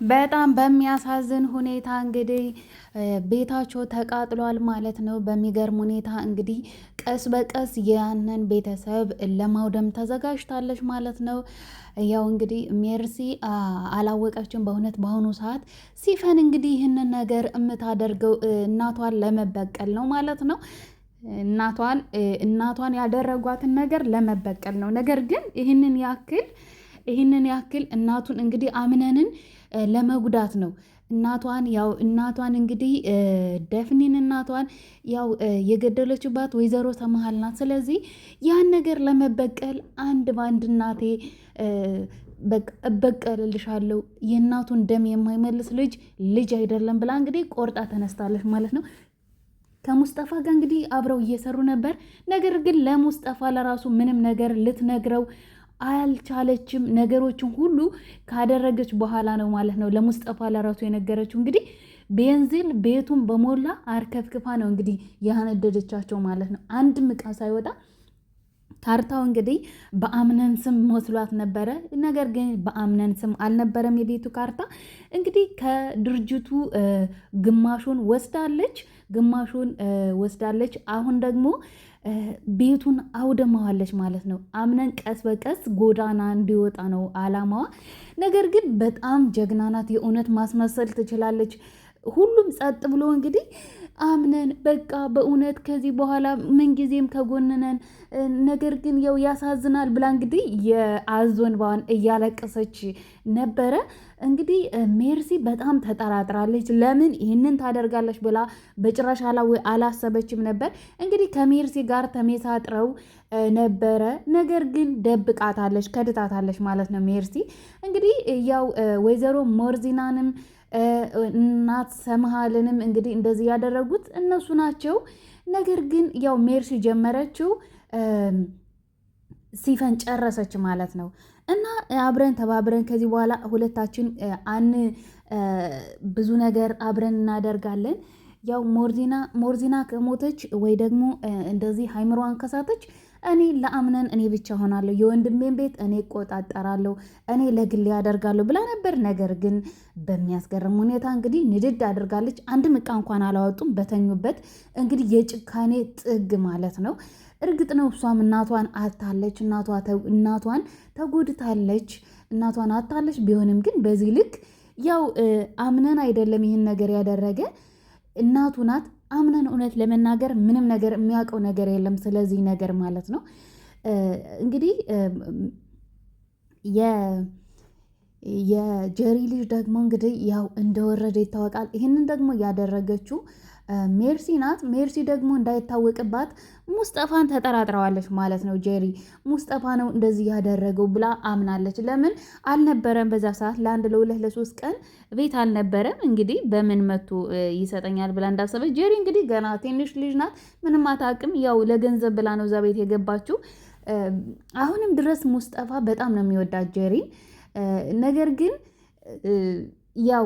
በጣም በሚያሳዝን ሁኔታ እንግዲህ ቤታቸው ተቃጥሏል ማለት ነው። በሚገርም ሁኔታ እንግዲህ ቀስ በቀስ ያንን ቤተሰብ ለማውደም ተዘጋጅታለች ማለት ነው። ያው እንግዲህ ሜርሲ አላወቀችም በእውነት በአሁኑ ሰዓት ሲፈን እንግዲህ ይህንን ነገር የምታደርገው እናቷን ለመበቀል ነው ማለት ነው። እናቷን ያደረጓትን ነገር ለመበቀል ነው። ነገር ግን ይህንን ያክል እናቱን እንግዲህ አምነንን ለመጉዳት ነው። እናቷን እንግዲህ ደፍኒን እናቷን ያው የገደለችባት ወይዘሮ ተመሃል ናት። ስለዚህ ያን ነገር ለመበቀል አንድ በአንድ እናቴ በቃ እበቀልልሻለሁ የእናቱን ደም የማይመልስ ልጅ አይደለም ብላ እንግዲህ ቆርጣ ተነስታለች ማለት ነው። ከሙስጠፋ ጋር እንግዲህ አብረው እየሰሩ ነበር። ነገር ግን ለሙስጠፋ ለራሱ ምንም ነገር ልትነግረው አልቻለችም። ነገሮችን ሁሉ ካደረገች በኋላ ነው ማለት ነው ለሙስጠፋ ለራሱ የነገረችው። እንግዲህ ቤንዚል ቤቱን በሞላ አርከፍክፋ ነው እንግዲህ ያነደደቻቸው ማለት ነው። አንድም ዕቃ ሳይወጣ ካርታው እንግዲህ በአምነን ስም መስሏት ነበረ። ነገር ግን በአምነን ስም አልነበረም የቤቱ ካርታ። እንግዲህ ከድርጅቱ ግማሹን ወስዳለች። አሁን ደግሞ ቤቱን አውድመዋለች ማለት ነው። አምነን ቀስ በቀስ ጎዳና እንዲወጣ ነው አላማዋ። ነገር ግን በጣም ጀግና ናት። የእውነት ማስመሰል ትችላለች። ሁሉም ጸጥ ብሎ እንግዲህ አምነን በቃ በእውነት ከዚህ በኋላ ምንጊዜም ከጎንነን፣ ነገር ግን ያው ያሳዝናል ብላ እንግዲህ የአዞን ባን እያለቀሰች ነበረ። እንግዲህ ሜርሲ በጣም ተጠራጥራለች። ለምን ይህንን ታደርጋለች ብላ በጭራሽ አላሰበችም ነበር። እንግዲህ ከሜርሲ ጋር ተመሳጥረው ነበረ። ነገር ግን ደብቃታለች፣ ከድታታለች ማለት ነው። ሜርሲ እንግዲህ ያው ወይዘሮ ሞርዚናንም እናት ሰምሃልንም እንግዲህ እንደዚህ ያደረጉት እነሱ ናቸው። ነገር ግን ያው ሜርሲ ጀመረችው፣ ሲፈን ጨረሰች ማለት ነው። እና አብረን ተባብረን ከዚህ በኋላ ሁለታችን ብዙ ነገር አብረን እናደርጋለን። ያው ሞርዚና ከሞተች ወይ ደግሞ እንደዚህ ሃይምሮዋን ከሳተች እኔ ለአምነን እኔ ብቻ ሆናለሁ፣ የወንድሜን ቤት እኔ እቆጣጠራለሁ፣ እኔ ለግሌ ያደርጋለሁ ብላ ነበር። ነገር ግን በሚያስገርም ሁኔታ እንግዲህ ንድድ አድርጋለች። አንድም ዕቃ እንኳን አላወጡም በተኙበት። እንግዲህ የጭካኔ ጥግ ማለት ነው። እርግጥ ነው እሷም እናቷን አታለች፣ እናቷን ተጎድታለች፣ እናቷን አታለች። ቢሆንም ግን በዚህ ልክ ያው አምነን አይደለም ይህን ነገር ያደረገ እናቱ ናት። አምነን እውነት ለመናገር ምንም ነገር የሚያውቀው ነገር የለም ስለዚህ ነገር ማለት ነው። እንግዲህ የጀሪ ልጅ ደግሞ እንግዲህ ያው እንደወረደ ይታወቃል። ይህንን ደግሞ ያደረገችው ሜርሲ ናት። ሜርሲ ደግሞ እንዳይታወቅባት ሙስጠፋን ተጠራጥረዋለች ማለት ነው። ጀሪ ሙስጠፋ ነው እንደዚህ ያደረገው ብላ አምናለች። ለምን አልነበረም በዛ ሰዓት ለ1 ለ2 ለ3 ቀን ቤት አልነበረም። እንግዲህ በምን መቶ ይሰጠኛል ብላ እንዳሰበች ጀሪ እንግዲህ ገና ትንሽ ልጅ ናት፣ ምንም አታውቅም። ያው ለገንዘብ ብላ ነው እዛ ቤት የገባችው። አሁንም ድረስ ሙስጠፋ በጣም ነው የሚወዳት ጀሪን። ነገር ግን ያው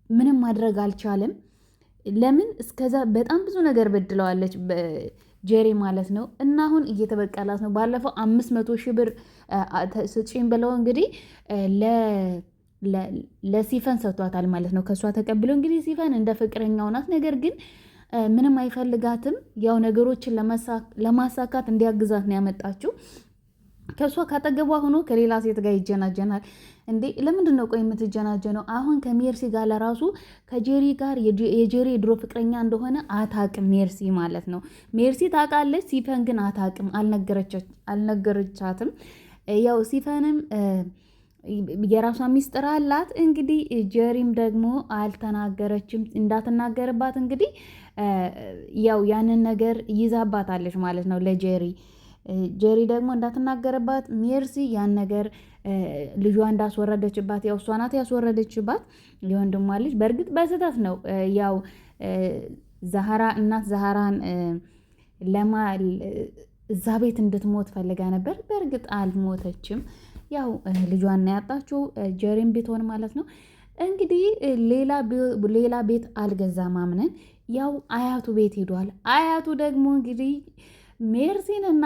ምንም ማድረግ አልቻለም። ለምን እስከዛ በጣም ብዙ ነገር በድለዋለች ጀሪ ማለት ነው። እና አሁን እየተበቀላት ነው። ባለፈው 500,000 ብር ስጪኝ ብለው እንግዲህ ለሲፈን ሰጥቷታል ማለት ነው። ከእሷ ተቀብሎ እንግዲህ ሲፈን እንደ ፍቅረኛው ናት። ነገር ግን ምንም አይፈልጋትም። ያው ነገሮችን ለማሳካት እንዲያግዛት ነው ያመጣችው። ከእሷ ካጠገቧ ሆኖ ከሌላ ሴት ጋር ይጀናጀናል እንዴ! ለምንድን ነው ቆይ የምትጀናጀነው? አሁን ከሜርሲ ጋር ለራሱ ከጄሪ ጋር የጄሪ የድሮ ፍቅረኛ እንደሆነ አታቅም ሜርሲ ማለት ነው። ሜርሲ ታውቃለች፣ ሲፈን ግን አታቅም፣ አልነገረቻትም። ያው ሲፈንም የራሷ ሚስጥር አላት። እንግዲህ ጄሪም ደግሞ አልተናገረችም። እንዳትናገርባት እንግዲህ ያው ያንን ነገር ይዛባታለች ማለት ነው ለጄሪ። ጀሪ ደግሞ እንዳትናገርባት ሜርሲ ያን ነገር ልጇ እንዳስወረደችባት፣ ያው እሷ ናት ያስወረደችባት የወንድሟ ልጅ። በእርግጥ በስህተት ነው። ያው እናት ዛህራን እዛ ቤት እንድትሞት ፈልጋ ነበር። በእርግጥ አልሞተችም። ያው ልጇን ያጣችው ጀሪም ቢትሆን ማለት ነው። እንግዲህ ሌላ ቤት አልገዛም አምነን፣ ያው አያቱ ቤት ሄዷል። አያቱ ደግሞ እንግዲህ ሜርሲንና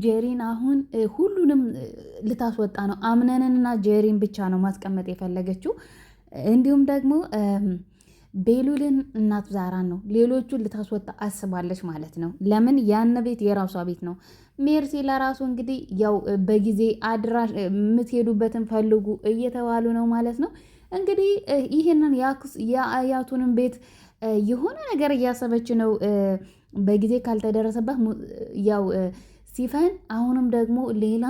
ጄሪን አሁን ሁሉንም ልታስወጣ ነው። አምነንና ጄሪን ብቻ ነው ማስቀመጥ የፈለገችው። እንዲሁም ደግሞ ቤሉልን እናት ዛራን ነው ሌሎቹን ልታስወጣ አስባለች ማለት ነው። ለምን ያን ቤት የራሷ ቤት ነው። ሜርሲ ለራሱ እንግዲህ ያው በጊዜ አድራሽ የምትሄዱበትን ፈልጉ እየተባሉ ነው ማለት ነው። እንግዲህ ይህንን የአያቱንም ቤት የሆነ ነገር እያሰበች ነው። በጊዜ ካልተደረሰበት ያው ሲፈን አሁንም ደግሞ ሌላ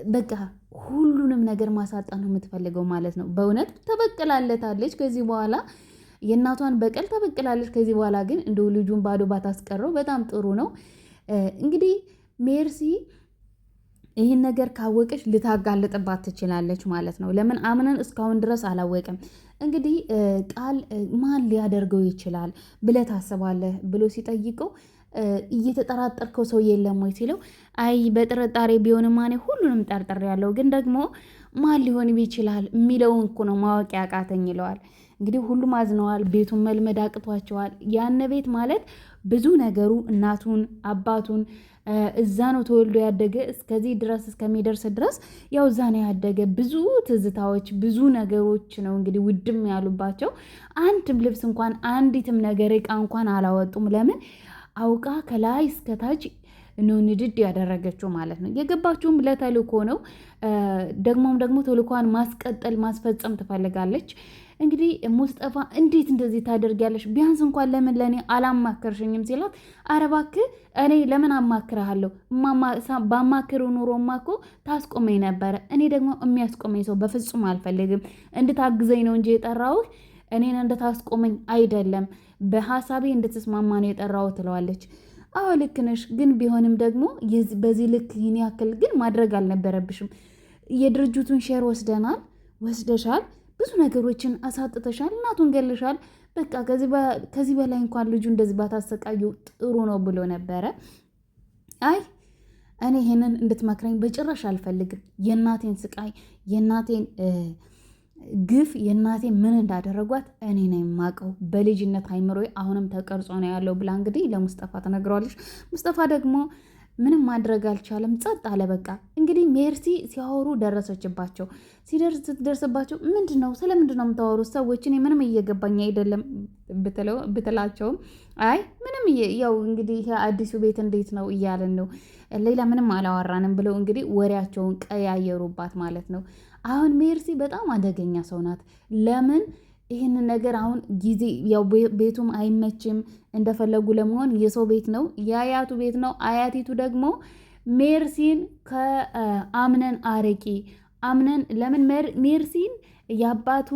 በቃ ሁሉንም ነገር ማሳጣ ነው የምትፈልገው ማለት ነው። በእውነት ተበቅላለታለች። ከዚህ በኋላ የእናቷን በቀል ተበቅላለች። ከዚህ በኋላ ግን እንደው ልጁን ባዶ ባታስቀረው በጣም ጥሩ ነው። እንግዲህ ሜርሲ ይህን ነገር ካወቀች ልታጋልጥባት ትችላለች ማለት ነው። ለምን አምነን እስካሁን ድረስ አላወቅም። እንግዲህ ቃል ማን ሊያደርገው ይችላል ብለህ ታስባለህ ብሎ ሲጠይቀው እየተጠራጠርከው ሰው የለም ወይ ሲለው፣ አይ በጥርጣሬ ቢሆንም እኔ ሁሉንም ጠርጥሬ ያለው ግን ደግሞ ማን ሊሆን ይችላል የሚለውን እኮ ነው ማወቅ ያቃተኝ ይለዋል። እንግዲህ ሁሉም አዝነዋል። ቤቱን መልመድ አቅቷቸዋል። ያን ቤት ማለት ብዙ ነገሩ እናቱን አባቱን እዛ ነው ተወልዶ ያደገ እስከዚህ ድረስ እስከሚደርስ ድረስ ያው እዛ ነው ያደገ። ብዙ ትዝታዎች ብዙ ነገሮች ነው እንግዲህ ውድም ያሉባቸው። አንድም ልብስ እንኳን አንዲትም ነገር ዕቃ እንኳን አላወጡም። ለምን አውቃ ከላይ እስከታች ነው ንድድ ያደረገችው ማለት ነው። የገባችውም ለተልኮ ነው። ደግሞ ተልኳን ማስቀጠል ማስፈጸም ትፈልጋለች። እንግዲህ ሙስጠፋ እንዴት እንደዚህ ታደርጊያለሽ? ቢያንስ እንኳን ለምን ለእኔ አላማከርሽኝም ሲላት፣ ኧረ እባክህ እኔ ለምን አማክርሃለሁ? ባማክር ኑሮማ እኮ ታስቆመኝ ነበረ። እኔ ደግሞ የሚያስቆመኝ ሰው በፍጹም አልፈልግም። እንድታግዘኝ ነው እንጂ የጠራሁህ እኔን እንድታስቆመኝ አይደለም። በሀሳቤ እንድትስማማ ነው የጠራሁህ ትለዋለች። አዎ ልክ ነሽ፣ ግን ቢሆንም ደግሞ በዚህ ልክ ይህን ያክል ግን ማድረግ አልነበረብሽም። የድርጅቱን ሼር ወስደሻል፣ ብዙ ነገሮችን አሳጥተሻል፣ እናቱን ገልሻል። በቃ ከዚህ በላይ እንኳን ልጁ እንደዚህ ባታሰቃዩ ጥሩ ነው ብሎ ነበረ። አይ እኔ ይሄንን እንድትመክረኝ በጭራሽ አልፈልግም። የእናቴን ስቃይ የእናቴን ግፍ የእናቴ ምን እንዳደረጓት እኔ ነው የማውቀው። በልጅነት አይምሮዬ አሁንም ተቀርጾ ነው ያለው ብላ እንግዲህ ለሙስጠፋ ተነግረዋለች። ሙስጠፋ ደግሞ ምንም ማድረግ አልቻለም፣ ጸጥ አለ። በቃ እንግዲህ ሜርሲ ሲያወሩ ደረሰችባቸው። ስትደርስባቸው ስለምንድን ነው የምታወሩት ሰዎች? እኔ ምንም እየገባኝ አይደለም ብትላቸውም አይ ምንም ያው እንግዲህ አዲሱ ቤት እንዴት ነው እያለን ነው፣ ሌላ ምንም አላወራንም ብለው እንግዲህ ወሬያቸውን ቀያየሩባት ማለት ነው። አሁን ሜርሲ በጣም አደገኛ ሰው ናት። ለምን ይህንን ነገር አሁን ጊዜ ያው ቤቱም አይመችም እንደፈለጉ ለመሆን የሰው ቤት ነው የአያቱ ቤት ነው። አያቲቱ ደግሞ ሜርሲን ከአምነን አርቂ አምነን ለምን ሜርሲን የአባቱ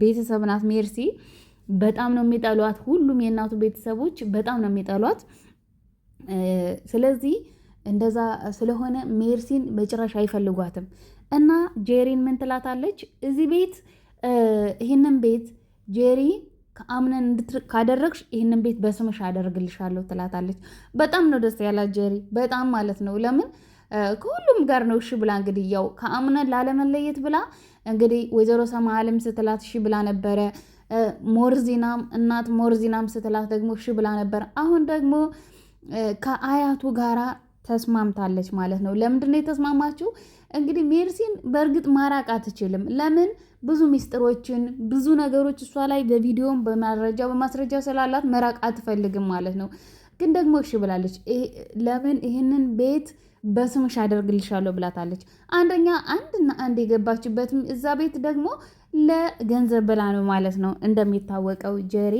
ቤተሰብ ናት። ሜርሲ በጣም ነው የሚጠሏት። ሁሉም የእናቱ ቤተሰቦች በጣም ነው የሚጠሏት። ስለዚህ እንደዛ ስለሆነ ሜርሲን በጭራሽ አይፈልጓትም። እና ጄሪን ምን ትላታለች? እዚህ ቤት ይህንን ቤት ጄሪ ከአምነን ካደረግሽ ይህንን ቤት በስምሽ አደርግልሻለሁ ትላታለች። በጣም ነው ደስ ያላት ጄሪ፣ በጣም ማለት ነው። ለምን ከሁሉም ጋር ነው እሺ ብላ እንግዲህ ያው ከአምነን ላለመለየት ብላ እንግዲህ ወይዘሮ ሰማሃልም ስትላት እሺ ብላ ነበረ። ሞርዚናም ስትላት ደግሞ እሺ ብላ ነበር። አሁን ደግሞ ከአያቱ ጋራ ተስማምታለች ማለት ነው። ለምንድን ነው የተስማማችው? እንግዲህ ሜርሲን በእርግጥ ማራቅ አትችልም። ለምን ብዙ ሚስጥሮችን ብዙ ነገሮች እሷ ላይ በቪዲዮም በማስረጃ ስላላት መራቅ አትፈልግም ማለት ነው። ግን ደግሞ እሺ ብላለች። ለምን ይህንን ቤት በስምሽ አደርግልሻለሁ ብላታለች። አንድና አንድ የገባችበትም እዛ ቤት ደግሞ ለገንዘብ ብላ ነው ማለት ነው እንደሚታወቀው ጄሪ።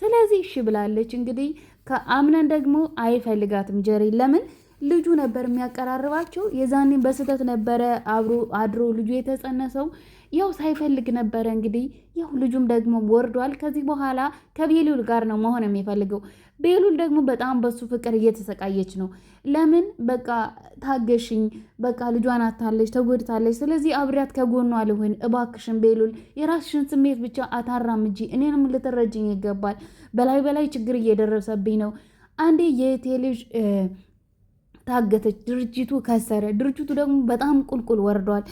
ስለዚህ እሺ ብላለች። እንግዲህ ከአምነን ደግሞ አይፈልጋትም ጄሪ። ለምን ልጁ ነበር የሚያቀራርባቸው። የዛኔም በስህተት ነበረ አድሮ ልጁ የተጸነሰው ያው ሳይፈልግ ነበረ። እንግዲህ ያው ልጁም ደግሞ ወርዷል። ከዚህ በኋላ ከቤሉል ጋር ነው መሆን የሚፈልገው። ቤሉል ደግሞ በጣም በሱ ፍቅር እየተሰቃየች ነው። ለምን በቃ ታገሽኝ፣ በቃ ልጇን አታለች፣ ተጎድታለች። ስለዚህ አብሪያት ከጎኗ ልሁን እባክሽን ቤሉል፣ የራስሽን ስሜት ብቻ አታራምጂ፣ እኔንም ልትረጅኝ ይገባል። በላይ ችግር እየደረሰብኝ ነው። አንዴ የቴሌጅ ታገተች፣ ድርጅቱ ከሰረ፣ ድርጅቱ ደግሞ በጣም ቁልቁል ወርዷል።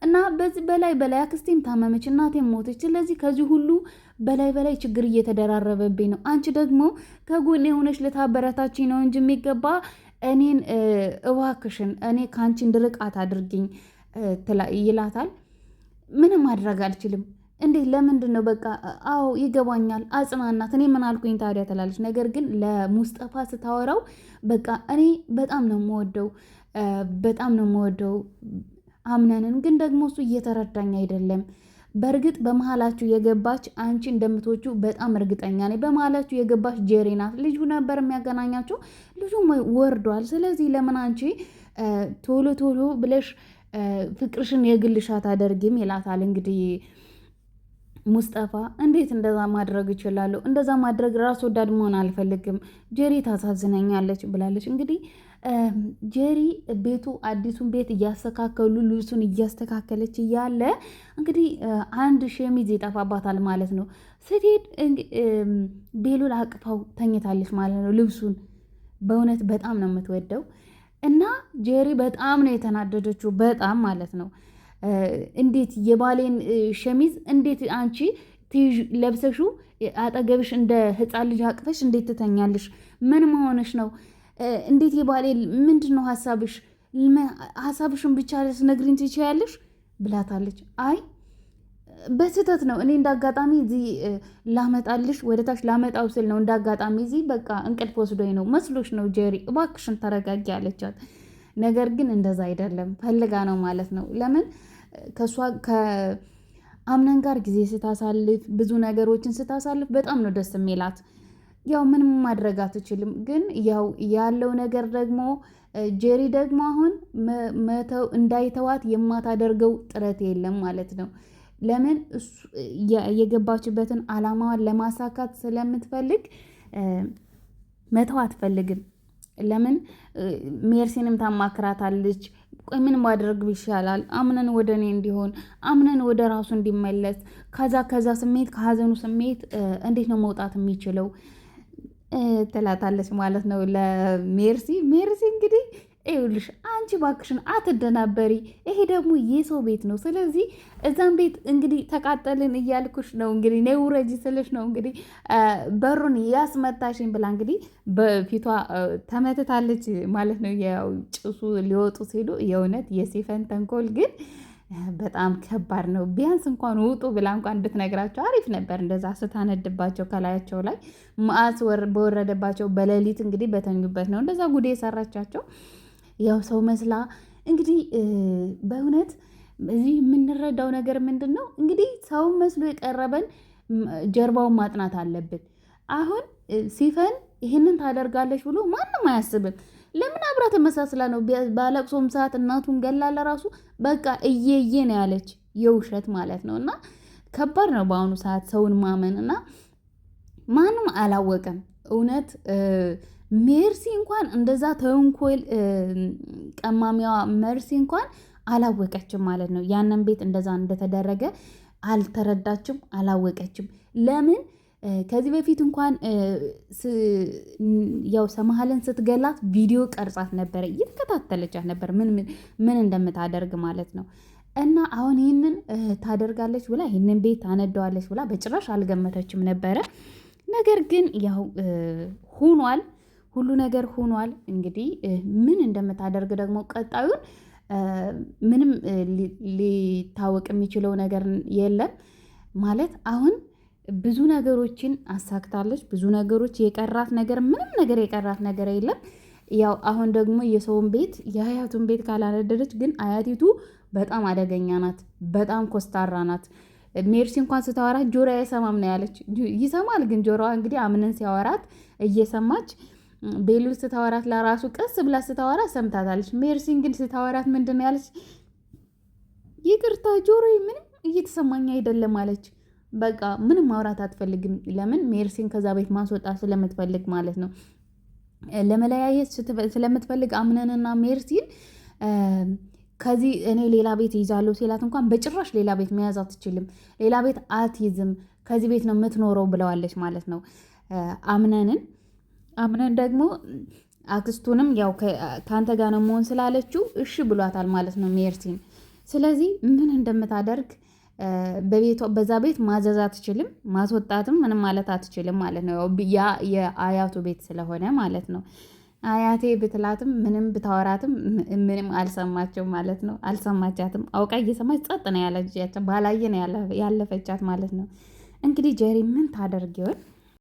እና በዚህ በላይ አክስቴም ታመመች፣ እናቴም ሞተች። ስለዚህ ከዚህ ሁሉ በላይ ችግር እየተደራረበብኝ ነው። አንቺ ደግሞ ከጎኔ የሆነች ልታበረታችኝ ነው እንጂ የሚገባ እኔን እባክሽን እኔ ከአንቺ እንድርቃት አድርጊኝ ይላታል። ምንም ማድረግ አልችልም እንዴ ለምንድን ነው በቃ አዎ ይገባኛል አጽናናት እኔ ምን አልኩኝ ታዲያ ትላለች። ነገር ግን ለሙስጠፋ ስታወራው በቃ እኔ በጣም ነው የምወደው አምነንን ግን ደግሞ እሱ እየተረዳኝ አይደለም። በእርግጥ በመሀላችሁ የገባች አንቺ እንደምትወቹ በጣም እርግጠኛ ነኝ። በመሀላችሁ የገባች ጄሪ ናት። ልጁ ነበር የሚያገናኛቸው፣ ልጁ ወርዷል። ስለዚህ ለምን አንቺ ቶሎ ቶሎ ብለሽ ፍቅርሽን የግልሽ አታደርጊም ይላታል። እንግዲህ ሙስጠፋ እንዴት እንደዛ ማድረግ እችላለሁ? እንደዛ ማድረግ ራስ ወዳድ መሆን አልፈልግም። ጄሪ ታሳዝነኛለች ብላለች። እንግዲህ ጄሪ አዲሱን ቤት እያስተካከሉ ልብሱን እያስተካከለች እያለ እንግዲህ አንድ ሸሚዝ ይጠፋባታል ማለት ነው። ስትሄድ ቤሉል አቅፋው ተኝታለች ማለት ነው። ልብሱን በእውነት በጣም ነው የምትወደው እና ጄሪ በጣም ነው የተናደደችው፣ በጣም ማለት ነው። እንዴት የባሌን ሸሚዝ እንዴት አንቺ ለብሰሹ አጠገብሽ እንደ ህፃን ልጅ አቅፈሽ እንዴት ትተኛለሽ? ምን መሆንሽ ነው? እንዴት የባሌ ምንድን ነው ሀሳብሽ? ሀሳብሽን ብቻ ልትነግሪኝ ትችያለሽ ብላታለች። አይ በስህተት ነው እኔ እንዳጋጣሚ እዚህ ላመጣልሽ ወደ ታች ላመጣው ስል ነው እንዳጋጣሚ እዚህ በቃ እንቅልፍ ወስዶኝ ነው መስሎሽ ነው ጄሪ እባክሽን ተረጋጊ አለቻት። ነገር ግን እንደዛ አይደለም ፈልጋ ነው ማለት ነው። ለምን ከእሷ ከአምነን ጋር ጊዜ ስታሳልፍ ብዙ ነገሮችን ስታሳልፍ በጣም ነው ደስ የሚላት። ያው ምንም ማድረግ አትችልም። ግን ያው ያለው ነገር ደግሞ ጄሪ ደግሞ አሁን መተው እንዳይተዋት የማታደርገው ጥረት የለም ማለት ነው። ለምን የገባችበትን አላማዋን ለማሳካት ስለምትፈልግ መተው አትፈልግም። ለምን ሜርሲንም ታማክራታለች። ቆይ ምን ማድረግ ይሻላል? አምነን ወደ እኔ እንዲሆን አምነን ወደ ራሱ እንዲመለስ ከዛ ስሜት ከሀዘኑ ስሜት እንዴት ነው መውጣት የሚችለው ትላታለች ማለት ነው ለሜርሲ። ሜርሲ እንግዲህ ይኸውልሽ አንቺ ባክሽን አትደናበሪ፣ ይሄ ደግሞ የሰው ቤት ነው። ስለዚህ እዛም ቤት እንግዲህ ተቃጠልን እያልኩሽ ነው እንግዲህ ነይ ውረጂ ስልሽ ነው እንግዲህ በሩን ያስመታሽኝ ብላ እንግዲህ በፊቷ ተመትታለች ማለት ነው። ያው ጭሱ ሊወጡ ሲሉ የእውነት የሲፈን ተንኮል ግን በጣም ከባድ ነው። ቢያንስ እንኳን ውጡ ብላ እንኳን ብትነግራቸው አሪፍ ነበር። እንደዛ ስታነድባቸው ከላያቸው ላይ መዓት በወረደባቸው በሌሊት እንግዲህ በተኙበት ነው እንደዛ ጉዴ የሰራቻቸው። ያው ሰው መስላ እንግዲህ በእውነት እዚህ የምንረዳው ነገር ምንድን ነው እንግዲህ ሰው መስሎ የቀረበን ጀርባውን ማጥናት አለብን። አሁን ሲፈን ይህንን ታደርጋለች ብሎ ማንም አያስብም። ለምን አብራ ተመሳስላ ነው። ባለቅሶም ሰዓት እናቱን ገላለ ራሱ በቃ እየየ ነው ያለች የውሸት ማለት ነው። እና ከባድ ነው በአሁኑ ሰዓት ሰውን ማመን እና ማንም አላወቀም እውነት ሜርሲ እንኳን እንደዛ ተንኮል ቀማሚዋ መርሲ እንኳን አላወቀችም ማለት ነው። ያንን ቤት እንደዛ እንደተደረገ አልተረዳችም፣ አላወቀችም። ለምን ከዚህ በፊት እንኳን ያው ሰማሃልን ስትገላት ቪዲዮ ቀርጻት ነበረ፣ እየተከታተለቻት ነበር ምን እንደምታደርግ ማለት ነው። እና አሁን ይህንን ታደርጋለች ብላ ይህንን ቤት ታነደዋለች ብላ በጭራሽ አልገመተችም ነበረ። ነገር ግን ያው ሆኗል። ሁሉ ነገር ሆኗል። እንግዲህ ምን እንደምታደርግ ደግሞ ቀጣዩን ምንም ሊታወቅ የሚችለው ነገር የለም ማለት አሁን ብዙ ነገሮችን አሳክታለች። ብዙ ነገሮች የቀራት ነገር ምንም ነገር የቀራት ነገር የለም። ያው አሁን ደግሞ የሰውን ቤት የአያቱን ቤት ካላነደደች ግን አያቲቱ በጣም አደገኛ ናት። በጣም ኮስታራ ናት። ሜርሲ እንኳን ስታወራት ጆሮ አይሰማም ነው ያለች። ይሰማል ግን ጆሮዋ እንግዲህ አምነን ሲያወራት እየሰማች ቤሉል ስታወራት ለራሱ ቀስ ብላ ስታወራት ሰምታታለች። ሜርሲን ግን ስታወራት ምንድን ያለች? ይቅርታ ጆሮዬ ምንም እየተሰማኝ አይደለም አለች። በቃ ምንም ማውራት አትፈልግም። ለምን ሜርሲን ከዛ ቤት ማስወጣት ስለምትፈልግ ማለት ነው። ለመለያየት ስለምትፈልግ አምነንና ሜርሲን ከዚህ እኔ ሌላ ቤት ይዛለሁ ሲላት እንኳን በጭራሽ ሌላ ቤት መያዝ አትችልም። ሌላ ቤት አትይዝም፣ ከዚህ ቤት ነው የምትኖረው ብለዋለች ማለት ነው አምነን ደግሞ አክስቱንም ያው ከአንተ ጋር ነው መሆን ስላለችው እሺ ብሏታል ማለት ነው ሜርሲን። ስለዚህ ምን እንደምታደርግ በዛ ቤት ማዘዝ አትችልም፣ ማስወጣትም ምንም ማለት አትችልም ማለት ነው። ያ የአያቱ ቤት ስለሆነ ማለት ነው። አያቴ ብትላትም ምንም ብታወራትም ምንም አልሰማቸው ማለት ነው። አልሰማቻትም። አውቃ እየሰማች ጸጥ ነው ያለቻት። ባላየ ነው ያለፈቻት ማለት ነው። እንግዲህ ጀሪ ምን ታደርግ ይሆን?